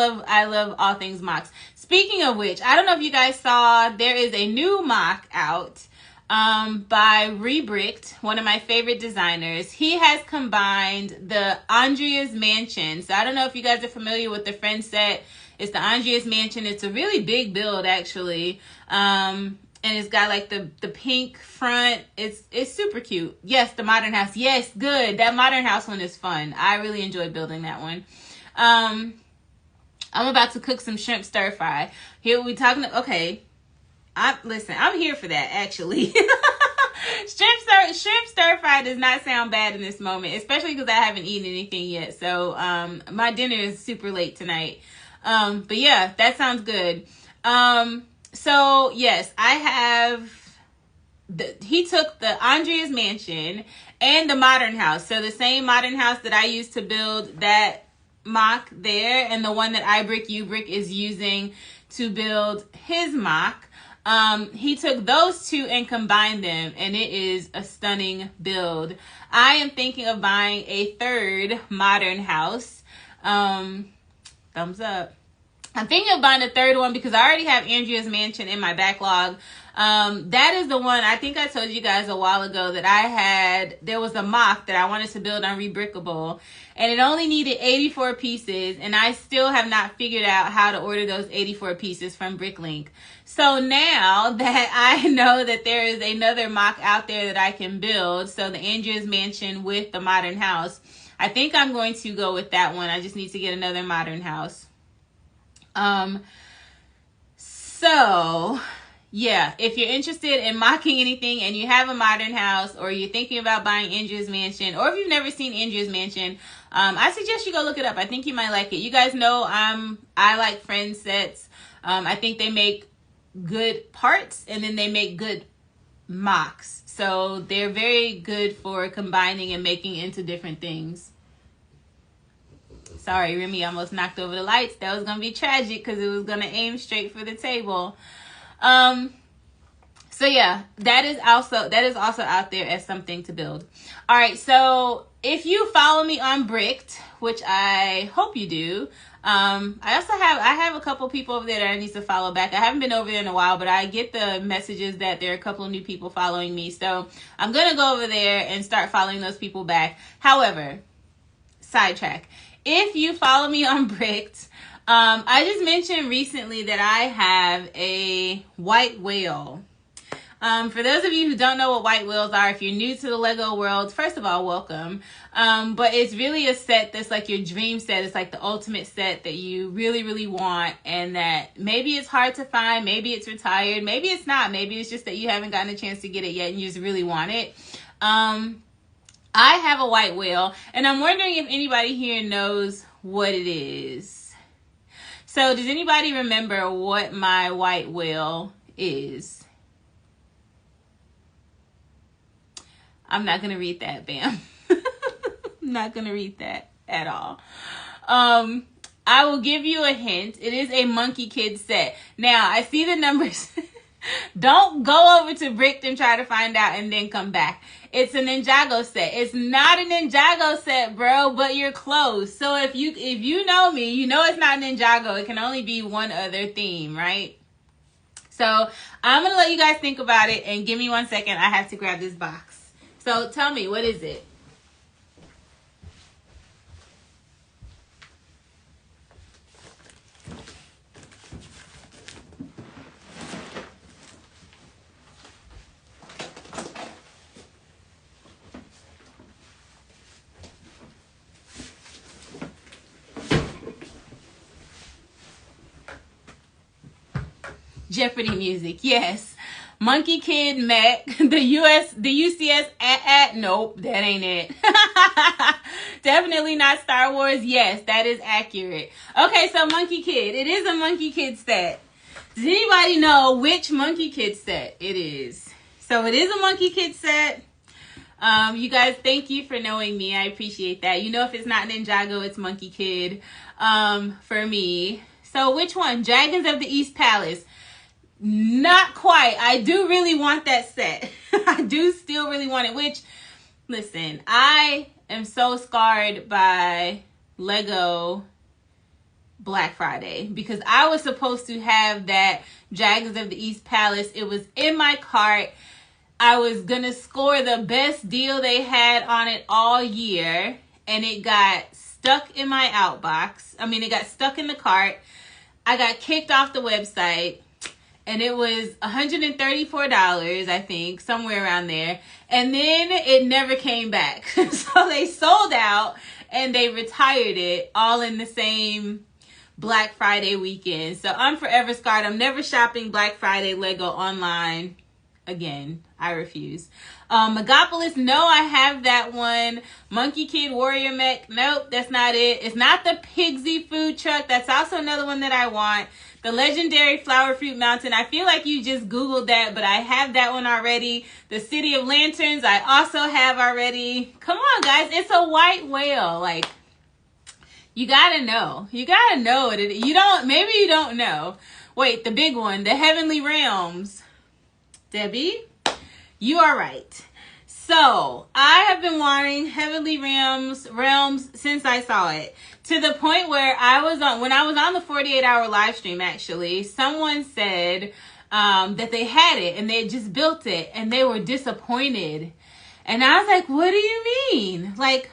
love all things mocks. Speaking of which, I don't know if you guys saw, there is a new mock out by Rebricked, one of my favorite designers. He has combined the Andrea's Mansion. So I don't know if you guys are familiar with the Friend set. It's the Andrea's Mansion. It's a really big build, actually. and it's got like the pink front. It's super cute. Yes, the modern house. Yes, good. That modern house one is fun. I really enjoyed building that one. I'm about to cook some shrimp stir fry. Here we talking. Okay, I'm here for that actually. Shrimp stir fry does not sound bad in this moment, especially because I haven't eaten anything yet. So my dinner is super late tonight. But yeah, that sounds good. So yes, I have he took the Andrea's mansion and the modern house. So the same modern house that I used to build that mock there, and the one that I Brick You Brick is using to build his mock. He took those two and combined them, and it is a stunning build. I am thinking of buying a third modern house. Thumbs up. I'm thinking of buying a third one because I already have Andrea's mansion in my backlog. That is the one, I think I told you guys a while ago that there was a mock that I wanted to build on Rebrickable, and it only needed 84 pieces, and I still have not figured out how to order those 84 pieces from Bricklink. So now that I know that there is another mock out there that I can build, so the Andrea's mansion with the modern house, I think I'm going to go with that one. I just need to get another modern house. So yeah, if you're interested in mocking anything and you have a modern house, or you're thinking about buying Andrea's mansion, or if you've never seen Andrea's mansion, I suggest you go look it up. I think you might like it. You guys know I like friend sets. I think they make good parts, and then they make good mocks. So they're very good for combining and making into different things. Sorry, Remy almost knocked over the lights. That was going to be tragic because it was going to aim straight for the table. So yeah, that is also out there as something to build. All right, so if you follow me on Bricked, which I hope you do, I have a couple people over there that I need to follow back. I haven't been over there in a while, but I get the messages that there are a couple of new people following me. So I'm going to go over there and start following those people back. However, sidetrack. If you follow me on Bricked, I just mentioned recently that I have a white whale. For those of you who don't know what white whales are, if you're new to the Lego world, first of all, welcome. But it's really a set that's like your dream set. It's like the ultimate set that you really, really want, and that maybe it's hard to find, maybe it's retired, maybe it's not, maybe it's just that you haven't gotten a chance to get it yet and you just really want it. I have a white whale, and I'm wondering if anybody here knows what it is. So does anybody remember what my white whale is? I'm not going to read that, Bam. I'm not going to read that at all. I will give you a hint. It is a Monkey Kid set. Now, I see the numbers. Don't go over to Bricked and try to find out and then come back. It's a Ninjago set. It's not a Ninjago set, bro, but you're close. So if you know me, you know it's not Ninjago. It can only be one other theme, right? So I'm going to let you guys think about it, and give me 1 second. I have to grab this box. So tell me, what is it? Jeopardy music, yes. Monkey Kid Mech, the UCS nope, that ain't it. Definitely not Star Wars. Yes, that is accurate. Okay, so Monkey Kid. It is a Monkey Kid set. Does anybody know which Monkey Kid set it is? So it is a Monkey Kid set. You guys, thank you for knowing me. I appreciate that. You know, if it's not Ninjago, it's Monkey Kid for me. So which one? Dragons of the East Palace. Not quite. I do really want that set. I do still really want it, which, listen, I am so scarred by Lego Black Friday because I was supposed to have that Dragons of the East Palace. It was in my cart. I was going to score the best deal they had on it all year, and it got stuck in my outbox. I mean, it got stuck in the cart. I got kicked off the website. and it was $134, I think, somewhere around there. And then it never came back. So they sold out and they retired it all in the same Black Friday weekend. So I'm forever scarred. I'm never shopping Black Friday Lego online again. I refuse. Megapolis, no, I have that one. Monkey Kid Warrior Mech, nope, that's not it. It's not the Pigsy food truck. That's also another one that I want. The legendary Flower Fruit Mountain, I feel like you just Googled that, but I have that one already. The City of Lanterns, I also have already. Come on, guys, it's a white whale. Like, you gotta know. You gotta know it. You don't, maybe you don't know. Wait, the big one, the Heavenly Realms. Debbie, you are right. So I have been wanting Heavenly Realms since I saw it, to the point where when I was on the 48-hour live stream, actually, someone said that they had it and they had just built it and they were disappointed. And I was like, what do you mean? Like,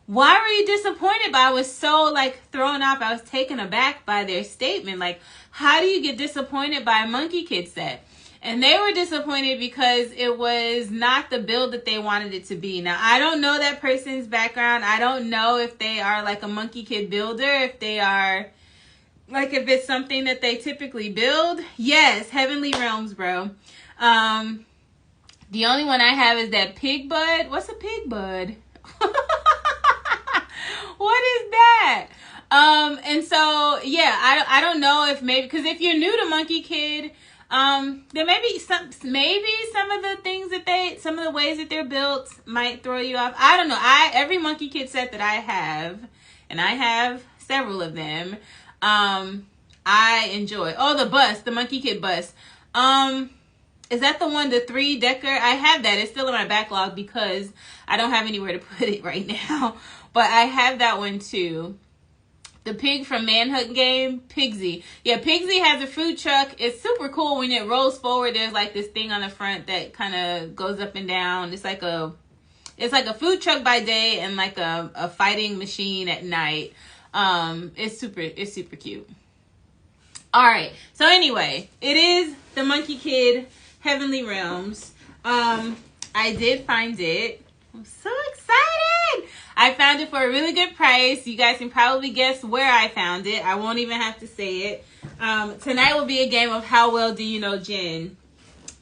why were you disappointed? But I was so like thrown off. I was taken aback by their statement. Like, how do you get disappointed by a Monkey Kid set? And they were disappointed because it was not the build that they wanted it to be. Now, I don't know that person's background. I don't know if they are like a Monkey Kid builder, if they are, like, if it's something that they typically build. Yes, Heavenly Realms, bro. The only one I have is that Pig Bud. What's a Pig Bud? What is that? And so, yeah, I don't know if maybe, because if you're new to Monkey Kid, there may be some of the things that some of the ways that they're built might throw you off. I don't know. Every Monkey Kid set that I have, and I have several of them, I enjoy. Oh, the Monkey Kid bus. Is that the one, the 3-decker? I have that. It's still in my backlog because I don't have anywhere to put it right now. But I have that one too. The pig from Manhunt game, Pigsy. Yeah, Pigsy has a food truck. It's super cool when it rolls forward. There's like this thing on the front that kind of goes up and down. It's like a food truck by day and like a fighting machine at night. It's super cute. All right. So anyway, it is the Monkey Kid Heavenly Realms. I did find it. I'm so excited. I found it for a really good price. You guys can probably guess where I found it. I won't even have to say it. Tonight will be a game of how well do you know Jen.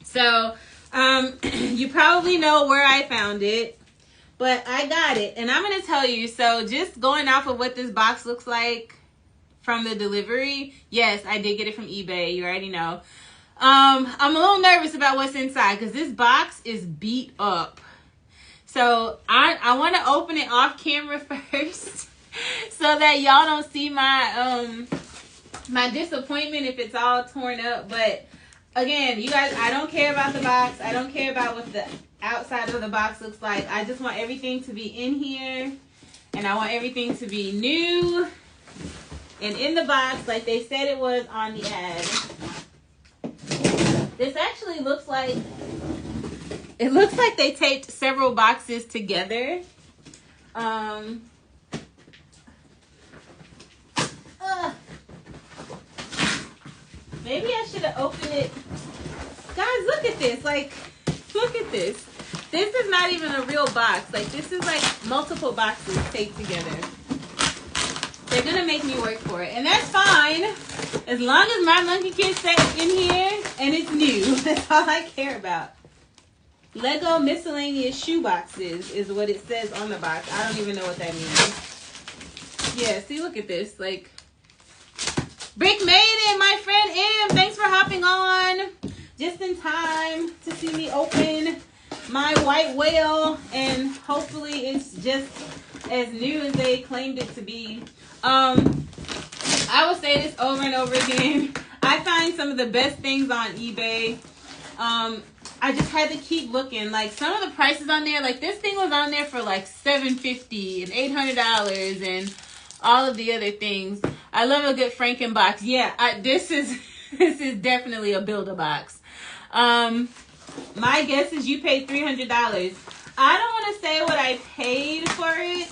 So you probably know where I found it, but I got it. And I'm going to tell you, so just going off of what this box looks like from the delivery, yes, I did get it from eBay. You already know. I'm a little nervous about what's inside because this box is beat up. So I want to open it off camera first so that y'all don't see my my disappointment if it's all torn up. But again, you guys, I don't care about the box. I don't care about what the outside of the box looks like. I just want everything to be in here, and I want everything to be new and in the box like they said it was on the ad. This actually looks like, it looks like they taped several boxes together. Maybe I should have opened it. Guys, look at this. Like, look at this. This is not even a real box. Like, this is like multiple boxes taped together. They're going to make me work for it. And that's fine. As long as my Monkey Kid set is in here and it's new. That's all I care about. Lego miscellaneous shoe boxes is what it says on the box. I don't even know what that means. Yeah, see, look at this. Like, Brick made it, my friend M. Thanks for hopping on just in time to see me open my white whale. And hopefully it's just as new as they claimed it to be. I will say this over and over again. I find some of the best things on eBay. I just had to keep looking. Like, some of the prices on there, like this thing was on there for like $750 and $800 and all of the other things. I love a good Frankenbox. Yeah, this is definitely a Build-A-Box. My guess is you paid $300. I don't want to say what I paid for it.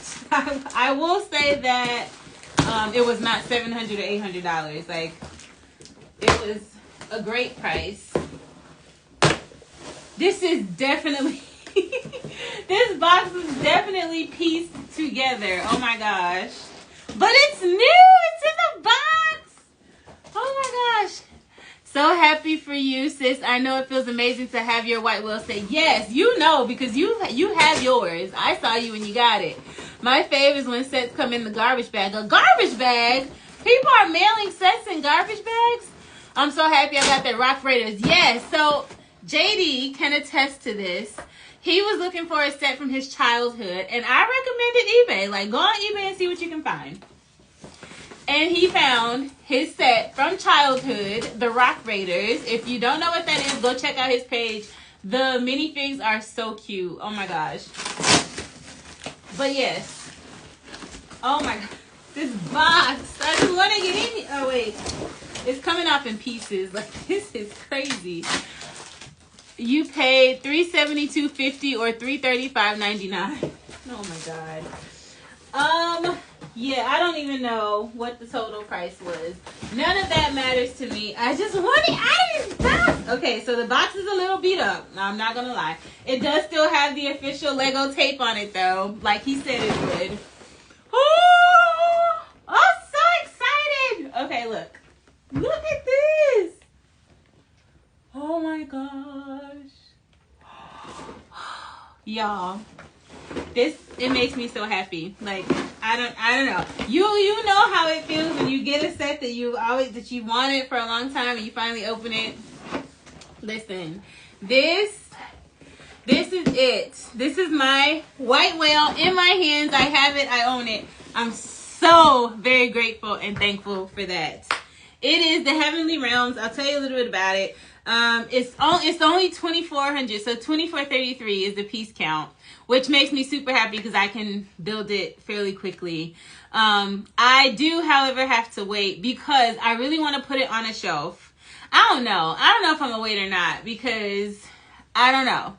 I will say that it was not $700 or $800. Like, a great price. This is definitely, this box is definitely pieced together. Oh my gosh. But it's new. It's in the box. Oh my gosh. So happy for you, sis. I know it feels amazing to have your white whale set. Yes, you know, because you have yours. I saw you when you got it. My fave is when sets come in the garbage bag. A garbage bag? People are mailing sets in garbage bags? I'm so happy I got that Rock Raiders. Yes, so JD can attest to this. He was looking for a set from his childhood, and I recommended eBay. Like, go on eBay and see what you can find. And he found his set from childhood, the Rock Raiders. If you don't know what that is, go check out his page. The minifigs are so cute. Oh my gosh. But yes. Oh my god. This box. I just want to get in here. Oh wait. It's coming off in pieces. Like, this is crazy. You paid $372.50 or $335.99. Oh my god. Yeah, I don't even know what the total price was. None of that matters to me. I just want it out of this box. Okay, so the box is a little beat up. I'm not gonna lie. It does still have the official Lego tape on it though, like he said it would. Oh, I'm so excited. Okay, look. Look at this. Oh my gosh. Y'all. It makes me so happy. Like, I don't know. You know how it feels when you get a set that you wanted for a long time and you finally open it. Listen, this is it. This is my white whale in my hands. I have it. I own it. I'm so very grateful and thankful for that. It is the Heavenly Realms. I'll tell you a little bit about it. It's only 2,400, so 2,433 is the piece count, which makes me super happy because I can build it fairly quickly. I do, however, have to wait because I really want to put it on a shelf. I don't know if I'm gonna wait or not because I don't know.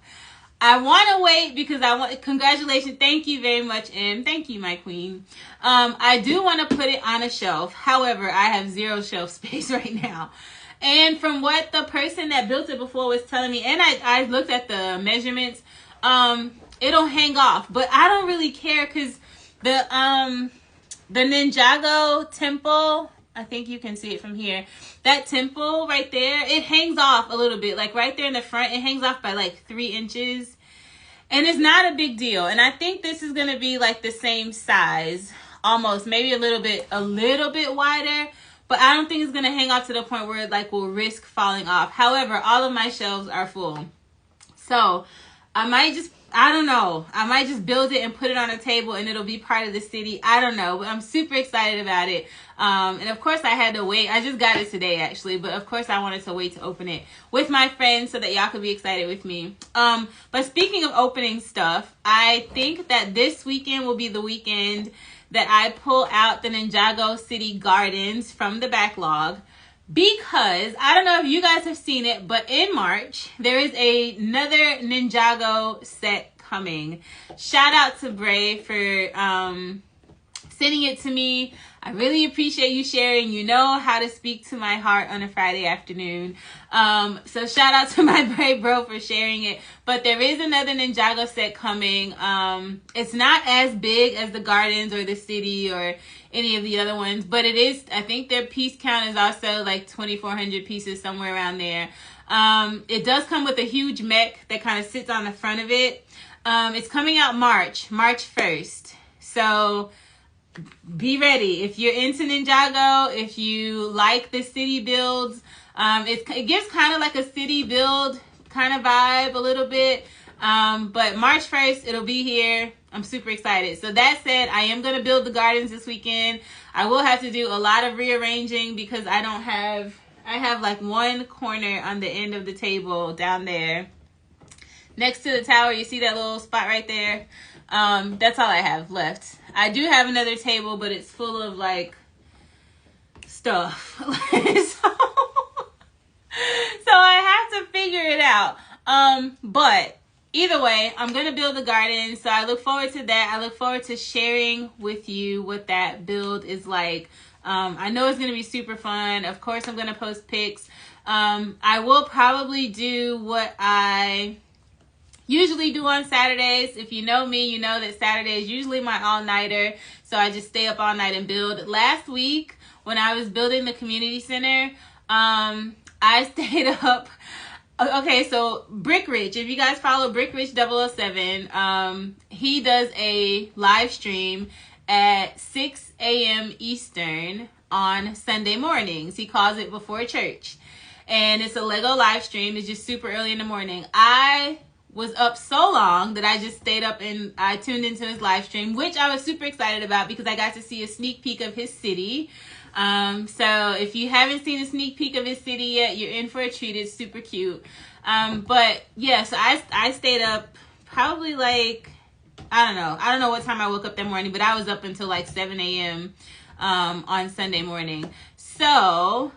I want to wait because congratulations. Thank you very much, M. Thank you, my queen. I do want to put it on a shelf. However, I have zero shelf space right now. And from what the person that built it before was telling me, and I looked at the measurements, it'll hang off. But I don't really care because the Ninjago temple, I think you can see it from here. That temple right there, it hangs off a little bit. Like right there in the front, it hangs off by like 3 inches. And it's not a big deal. And I think this is going to be like the same size, almost, maybe a little bit wider. But I don't think it's going to hang off to the point where it like will risk falling off. However, all of my shelves are full. So I might just build it and put it on a table and it'll be part of the city. I don't know, but I'm super excited about it. And of course I had to wait. I just got it today actually, but of course I wanted to wait to open it with my friends so that y'all could be excited with me. But speaking of opening stuff, I think that this weekend will be the weekend that I pull out the Ninjago City Gardens from the backlog. Because, I don't know if you guys have seen it, but in March, there is another Ninjago set coming. Shout out to Bray for sending it to me. I really appreciate you sharing. You know how to speak to my heart on a Friday afternoon. So shout out to my Bray bro for sharing it. But there is another Ninjago set coming. It's not as big as the Gardens or the City or any of the other ones, but it is, I think their piece count is also like 2,400 pieces, somewhere around there. It does come with a huge mech that kind of sits on the front of it. It's coming out March 1st. So be ready. If you're into Ninjago, if you like the city builds, it gives kind of like a city build kind of vibe a little bit. But March 1st, it'll be here. I'm super excited. So that said, I am going to build the gardens this weekend. I will have to do a lot of rearranging because I have like one corner on the end of the table down there next to the tower. You see that little spot right there? That's all I have left. I do have another table, but it's full of like stuff. So I have to figure it out. But either way, I'm going to build the garden. So I look forward to that. I look forward to sharing with you what that build is like. I know it's going to be super fun. Of course, I'm going to post pics. I will probably do what I usually do on Saturdays. If you know me, you know that Saturday is usually my all-nighter. So I just stay up all night and build. Last week, when I was building the community center, I stayed up. Okay, so Brick Rich, if you guys follow Brick Rich 007, he does a live stream at 6 a.m. Eastern on Sunday mornings. He calls it Before Church. And it's a Lego live stream. It's just super early in the morning. I was up so long that I just stayed up and I tuned into his live stream, which I was super excited about because I got to see a sneak peek of his city. So if you haven't seen a sneak peek of his city yet, you're in for a treat. It's super cute. But yeah, so I stayed up probably like, I don't know what time I woke up that morning, but I was up until like 7 a.m. On Sunday morning. So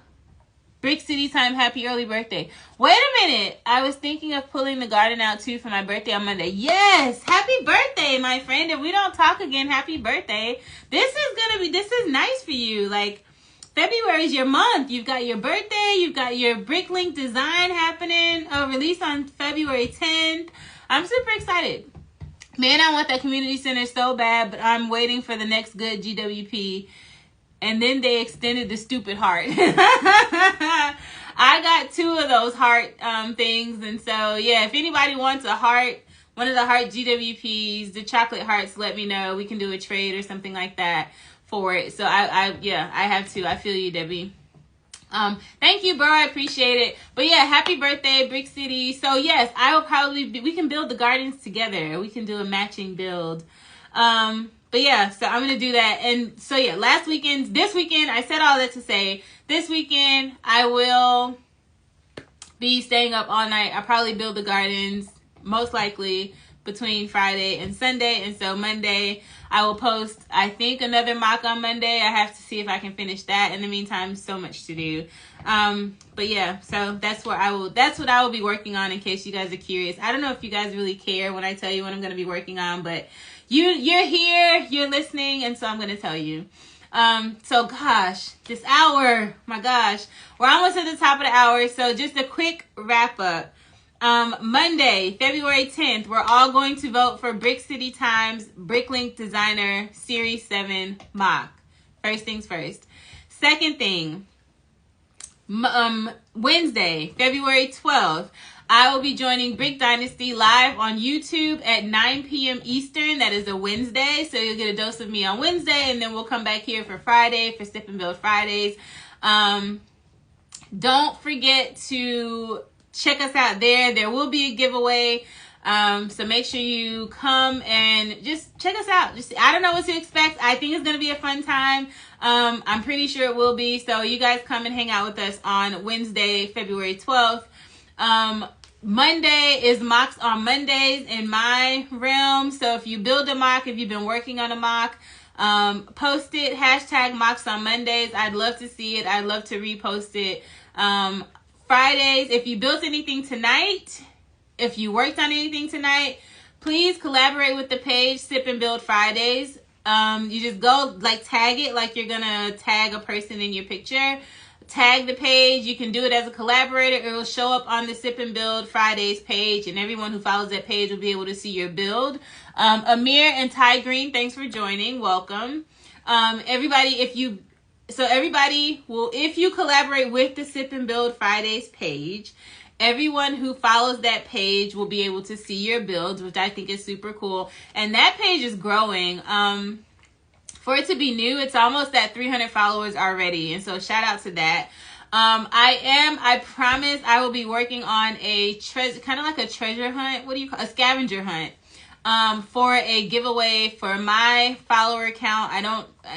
Brick City time, happy early birthday. Wait a minute. I was thinking of pulling the garden out too for my birthday on Monday. Yes, happy birthday, my friend. If we don't talk again, happy birthday. This is nice for you. Like, February is your month. You've got your birthday. You've got your Bricklink design happening. Release on February 10th. I'm super excited. Man, I want that community center so bad, but I'm waiting for the next good GWP. And then they extended the stupid heart. I got 2 of those heart things. And so, yeah, if anybody wants a heart, one of the heart GWPs, the chocolate hearts, let me know. We can do a trade or something like that for it. So, I have 2. I feel you, Debbie. Thank you, bro. I appreciate it. But yeah, happy birthday, Brick City. So yes, I will probably we can build the gardens together. We can do a matching build. But yeah, so I'm going to do that. And so yeah, this weekend, I said all that to say, this weekend, I will be staying up all night. I'll probably build the gardens, most likely between Friday and Sunday. And so Monday, I will post, I think, another mock on Monday. I have to see if I can finish that. In the meantime, so much to do. But yeah, so that's what I will be working on, in case you guys are curious. I don't know if you guys really care when I tell you what I'm going to be working on, but you're here, you're listening, and so I'm going to tell you. So gosh, this hour, my gosh, we're almost at the top of the hour. So just a quick wrap up. Monday, February 10th, we're all going to vote for Brick City Times Bricklink Designer Series 7 mock. First things first. Second thing, Wednesday, February 12th, I will be joining Brick Dynasty live on YouTube at 9 p.m. Eastern. That is a Wednesday. So you'll get a dose of me on Wednesday, and then we'll come back here for Friday for Sip and Build Fridays. Don't forget to check us out there. There will be a giveaway. So make sure you come and just check us out. I don't know what to expect. I think it's going to be a fun time. I'm pretty sure it will be. So you guys come and hang out with us on Wednesday, February 12th. Monday is mocks on Mondays in my realm. So if you build a mock, if you've been working on a mock, post it, hashtag mocks on Mondays. I'd love to see it. I'd love to repost it. Fridays, if you built anything tonight, if you worked on anything tonight, please collaborate with the page Sip and Build Fridays. You just go tag it like you're gonna tag a person in your picture. Tag the page. You can do it as a collaborator. It will show up on the Sip and Build Fridays page, and everyone who follows that page will be able to see your build. Amir and Ty Green, thanks for joining. Welcome. Everybody, if you collaborate with the Sip and Build Fridays page, everyone who follows that page will be able to see your builds, which I think is super cool. And that page is growing. For it to be new, it's almost at 300 followers already. And so shout out to that. I promise I will be working on a kind of like a treasure hunt. A scavenger hunt. For a giveaway for my follower count. I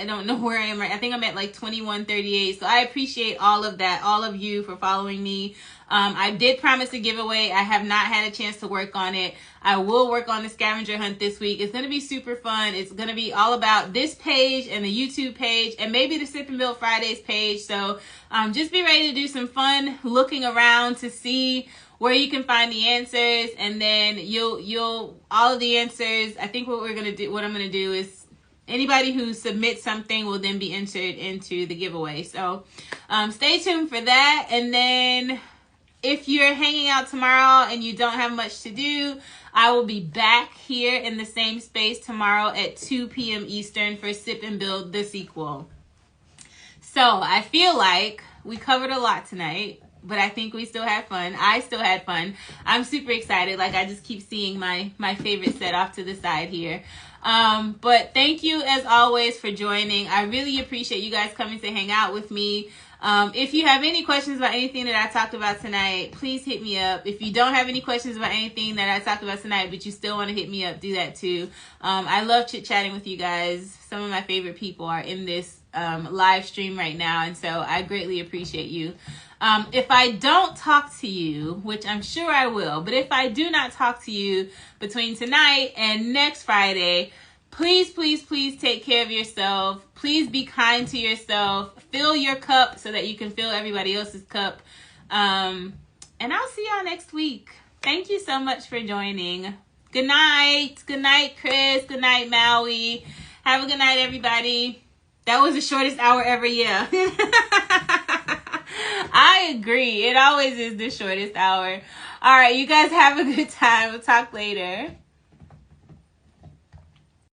don't know where I am right. I think I'm at 2138. So I appreciate all of that, all of you for following me. I did promise a giveaway. I have not had a chance to work on it. I will work on the scavenger hunt this week. It's going to be super fun. It's going to be all about this page and the YouTube page and maybe the Sip and Build Fridays page. So just be ready to do some fun looking around to see where you can find the answers, and then you'll all of the answers. I think what I'm going to do is anybody who submits something will then be entered into the giveaway. So stay tuned for that. And then if you're hanging out tomorrow and you don't have much to do, I will be back here in the same space tomorrow at 2 p.m. Eastern for Sip and Build the sequel. So I feel like we covered a lot tonight, but I think we still had fun. I still had fun. I'm super excited. Like, I just keep seeing my favorite set off to the side here. But thank you as always for joining. I really appreciate you guys coming to hang out with me. If you have any questions about anything that I talked about tonight, please hit me up. If you don't have any questions about anything that I talked about tonight, but you still want to hit me up, do that too. I love chit-chatting with you guys. Some of my favorite people are in this live stream right now, and so I greatly appreciate you. If I don't talk to you, which I'm sure I will, but if I do not talk to you between tonight and next Friday, please, please, please take care of yourself. Please be kind to yourself. Fill your cup so that you can fill everybody else's cup. And I'll see y'all next week. Thank you so much for joining. Good night. Good night, Chris. Good night, Maui. Have a good night, everybody. That was the shortest hour ever, yeah. I agree. It always is the shortest hour. All right, you guys have a good time. We'll talk later.